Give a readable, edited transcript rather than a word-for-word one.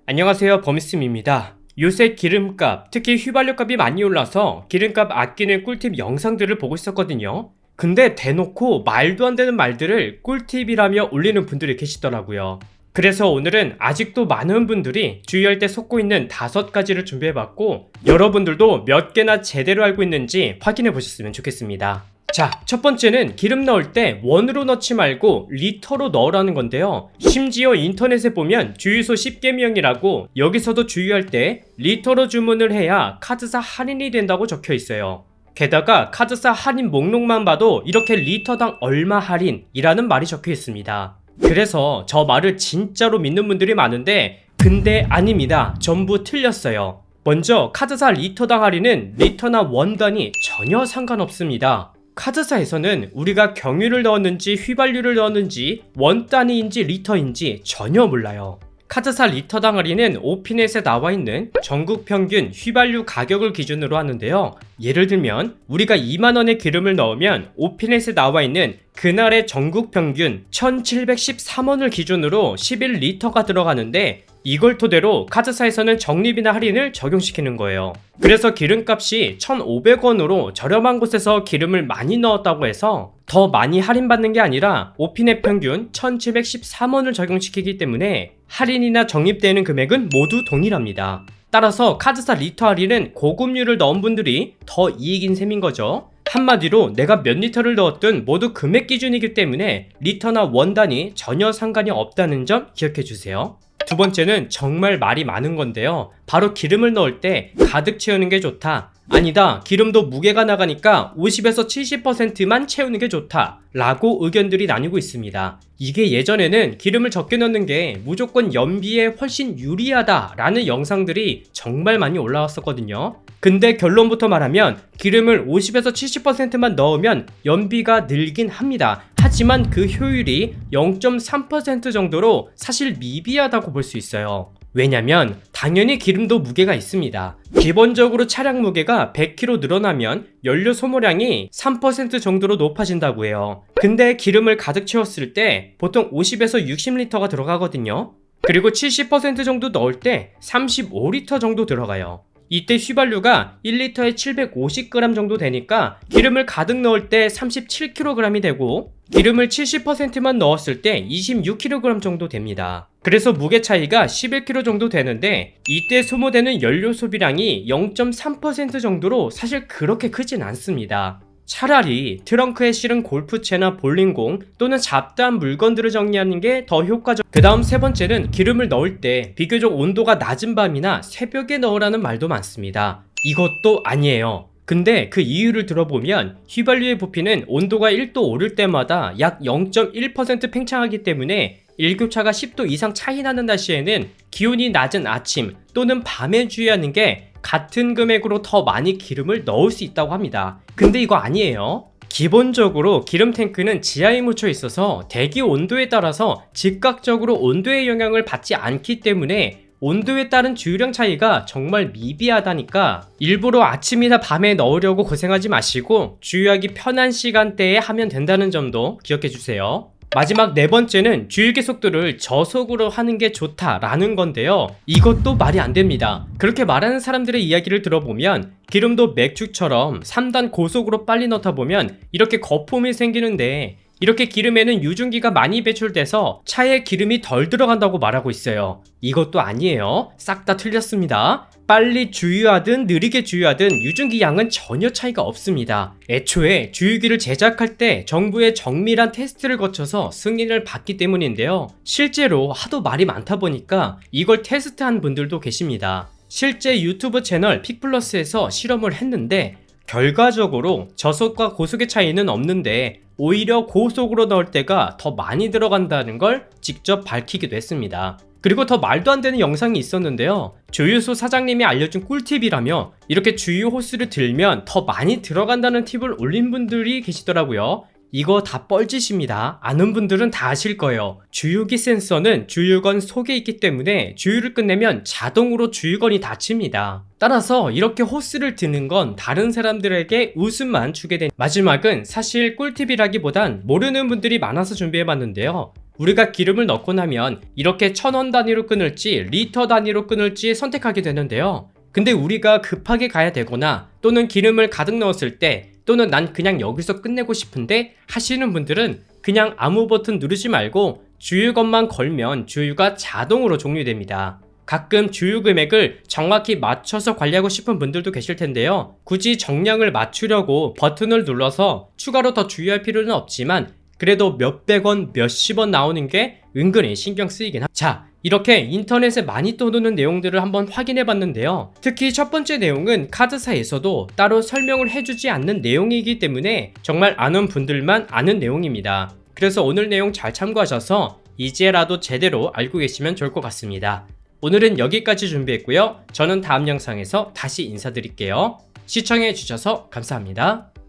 안녕하세요, 범스입니다. 요새 기름값, 특히 휘발유값이 많이 올라서 기름값 아끼는 꿀팁 영상들을 보고 있었거든요. 근데 대놓고 말도 안 되는 말들을 꿀팁이라며 올리는 분들이 계시더라고요. 그래서 오늘은 아직도 많은 분들이 주의할 때 속고 있는 5가지를 준비해봤고, 여러분들도 몇 개나 제대로 알고 있는지 확인해 보셨으면 좋겠습니다. 자, 첫 번째는 기름 넣을 때 원으로 넣지 말고 리터로 넣으라는 건데요. 심지어 인터넷에 보면 주유소 10계명이라고 여기서도 주유할 때 리터로 주문을 해야 카드사 할인이 된다고 적혀 있어요. 게다가 카드사 할인 목록만 봐도 이렇게 리터당 얼마 할인이라는 말이 적혀 있습니다. 그래서 저 말을 진짜로 믿는 분들이 많은데, 근데 아닙니다. 전부 틀렸어요. 먼저 카드사 리터당 할인은 리터나 원 단위 전혀 상관없습니다. 카드사에서는 우리가 경유를 넣었는지 휘발유를 넣었는지 원 단위인지 리터인지 전혀 몰라요. 카드사 리터당 할인은 오피넷에 나와있는 전국 평균 휘발유 가격을 기준으로 하는데요. 예를 들면 우리가 2만원의 기름을 넣으면 오피넷에 나와있는 그날의 전국 평균 1713원을 기준으로 11리터가 들어가는데, 이걸 토대로 카드사에서는 적립이나 할인을 적용시키는 거예요. 그래서 기름값이 1,500원으로 저렴한 곳에서 기름을 많이 넣었다고 해서 더 많이 할인받는 게 아니라 오피넷 평균 1,713원을 적용시키기 때문에 할인이나 적립되는 금액은 모두 동일합니다. 따라서 카드사 리터 할인은 고급유를 넣은 분들이 더 이익인 셈인 거죠. 한마디로 내가 몇 리터를 넣었든 모두 금액 기준이기 때문에 리터나 원 단위 전혀 상관이 없다는 점 기억해 주세요. 두 번째는 정말 말이 많은 건데요. 바로 기름을 넣을 때 가득 채우는 게 좋다. 아니다, 기름도 무게가 나가니까 50에서 70%만 채우는 게 좋다 라고 의견들이 나뉘고 있습니다. 이게 예전에는 기름을 적게 넣는 게 무조건 연비에 훨씬 유리하다 라는 영상들이 정말 많이 올라왔었거든요. 근데 결론부터 말하면 기름을 50에서 70%만 넣으면 연비가 늘긴 합니다. 하지만 그 효율이 0.3% 정도로 사실 미비하다고 볼 수 있어요. 왜냐면 당연히 기름도 무게가 있습니다. 기본적으로 차량 무게가 100kg 늘어나면 연료 소모량이 3% 정도로 높아진다고 해요. 근데 기름을 가득 채웠을 때 보통 50에서 60리터가 들어가거든요. 그리고 70% 정도 넣을 때 35리터 정도 들어가요. 이때 휘발유가 1리터에 750g 정도 되니까 기름을 가득 넣을 때 37kg이 되고, 기름을 70%만 넣었을 때 26kg 정도 됩니다. 그래서 무게 차이가 11kg 정도 되는데, 이때 소모되는 연료 소비량이 0.3% 정도로 사실 그렇게 크진 않습니다. 차라리 트렁크에 실은 골프채나 볼링공 또는 잡다한 물건들을 정리하는 게 더 효과적. 그 다음 세 번째는 기름을 넣을 때 비교적 온도가 낮은 밤이나 새벽에 넣으라는 말도 많습니다. 이것도 아니에요. 근데 그 이유를 들어보면 휘발유의 부피는 온도가 1도 오를 때마다 약 0.1% 팽창하기 때문에 일교차가 10도 이상 차이 나는 날씨에는 기온이 낮은 아침 또는 밤에 주의하는 게 같은 금액으로 더 많이 기름을 넣을 수 있다고 합니다. 근데 이거 아니에요. 기본적으로 기름 탱크는 지하에 묻혀 있어서 대기 온도에 따라서 즉각적으로 온도의 영향을 받지 않기 때문에 온도에 따른 주유량 차이가 정말 미비하다니까 일부러 아침이나 밤에 넣으려고 고생하지 마시고 주유하기 편한 시간대에 하면 된다는 점도 기억해 주세요. 마지막 네 번째는 주유기 속도를 저속으로 하는 게 좋다라는 건데요. 이것도 말이 안 됩니다. 그렇게 말하는 사람들의 이야기를 들어보면 기름도 맥주처럼 3단 고속으로 빨리 넣다 보면 이렇게 거품이 생기는데, 이렇게 기름에는 유증기가 많이 배출돼서 차에 기름이 덜 들어간다고 말하고 있어요. 이것도 아니에요. 싹 다 틀렸습니다. 빨리 주유하든 느리게 주유하든 유증기 양은 전혀 차이가 없습니다. 애초에 주유기를 제작할 때 정부의 정밀한 테스트를 거쳐서 승인을 받기 때문인데요. 실제로 하도 말이 많다 보니까 이걸 테스트한 분들도 계십니다. 실제 유튜브 채널 픽플러스에서 실험을 했는데 결과적으로 저속과 고속의 차이는 없는데 오히려 고속으로 넣을 때가 더 많이 들어간다는 걸 직접 밝히기도 했습니다. 그리고 더 말도 안 되는 영상이 있었는데요. 주유소 사장님이 알려준 꿀팁이라며 이렇게 주유 호스를 들면 더 많이 들어간다는 팁을 올린 분들이 계시더라고요. 이거 다 뻘짓입니다. 아는 분들은 다 아실 거예요. 주유기 센서는 주유건 속에 있기 때문에 주유를 끝내면 자동으로 주유건이 닫힙니다. 따라서 이렇게 호스를 드는 건 다른 사람들에게 웃음만 주게 된. 마지막은 사실 꿀팁이라기보단 모르는 분들이 많아서 준비해봤는데요. 우리가 기름을 넣고 나면 이렇게 1000원 단위로 끊을지 리터 단위로 끊을지 선택하게 되는데요. 근데 우리가 급하게 가야 되거나 또는 기름을 가득 넣었을 때 또는 난 그냥 여기서 끝내고 싶은데 하시는 분들은 그냥 아무 버튼 누르지 말고 주유건만 걸면 주유가 자동으로 종료됩니다. 가끔 주유 금액을 정확히 맞춰서 관리하고 싶은 분들도 계실 텐데요. 굳이 정량을 맞추려고 버튼을 눌러서 추가로 더 주유할 필요는 없지만 그래도 몇백원, 몇십원 나오는 게 은근히 신경 쓰이긴 합니다. 자, 이렇게 인터넷에 많이 떠도는 내용들을 한번 확인해 봤는데요. 특히 첫 번째 내용은 카드사에서도 따로 설명을 해주지 않는 내용이기 때문에 정말 아는 분들만 아는 내용입니다. 그래서 오늘 내용 잘 참고하셔서 이제라도 제대로 알고 계시면 좋을 것 같습니다. 오늘은 여기까지 준비했고요. 저는 다음 영상에서 다시 인사드릴게요. 시청해주셔서 감사합니다.